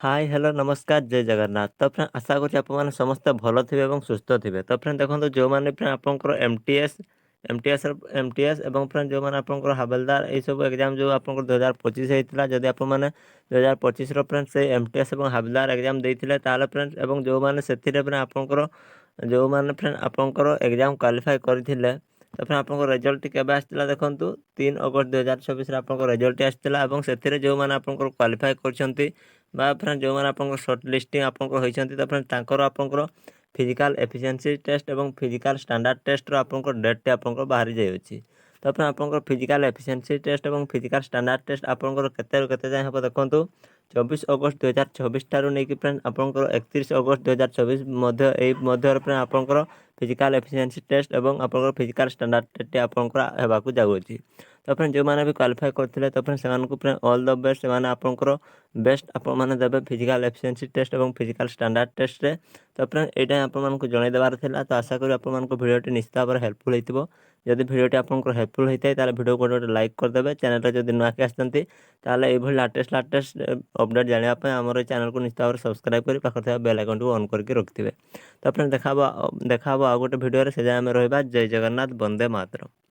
Hi hello नमस्कार जय जगन्नाथ। तो फ्रेंड आशा करुँच आपने समस्ते भल थे और सुस्थ थे। तो फ्रेंड देखो जो मैंने फ्रेंड आपंकर एमटीएस एवं फ्रेंड जो मैंने आपंकर हावलदार ये सब एग्जाम जो आप 2025 होता जदि आप 2025 फ्रेंड से एमटीएस और हावलदार एग्जाम देते फ्रेंड और जो मैंने से आपंकर जो मैंने फ्रेंड आपंकर एग्जाम क्वालिफाई करते तो फ्रेंड आप रिजल्ट केवे आसाला देखो 3 अगस्त 2024 आप रिजल्ट आसाला से जो मैंने आपंकर क्वालिफाई कर फ्रेंड जो मैंने आप सर्ट लिस्टिंग आपंकर होती तो फ्रेंड तांकर आपंकर फिजिकल एफिशिएंसी टेस्ट और फिजिकल स्टैंडर्ड टेस्ट आपंकर डेट आपंकर बाहरी जाइए। तो फ्रेंड आपंकर फिजिकल एफिशिएंसी टेस्ट और फिजिकल स्टैंडर्ड टेस्ट आपंकर केते जाए हम देखो 24 अगस्त 2024 ठारू नहीं फ्रेंड आपंकर 31 अगस्त 2024 मध्य फ्रेंड आपंकर फिजिकल एफिशिएंसी टेस्ट और आपंकर फिजिकल स्टैंडर्ड टेस्ट आपंकर होगाकू जाऊँगी। तो फ्रेंड जो मैंने भी क्वालिफाई करते तो फ्रेंड से फ्रेंड ऑल द बेस्ट से आपंकर बेस्ट आपने देवे फिजिकल एफिशिएंसी टेस्ट और फिजिकल स्टैंडर्ड टेस्ट रे। तो फ्रेंड यहाँ आपको जनईदेवार था। तो आशा करी आपको भिडियोटी निश्चित भाव में हेल्पफुल होती। जदि भिडियोटी आपको हेल्पफुल होता है भिडियो को गोटे लाइक करदे। चैनल जब नुआकी आसती ये लाटेस्ट अपडेट जानापी आम चैनल को निश्चित भाव में सब्सक्राइब कर पाखे बेल आइकन को ऑन करके रखिए। तो फ्रेंड देखा आउ गोटे भिडियो से जाए आम रहा। जय जगन्नाथ, वंदे मातरम।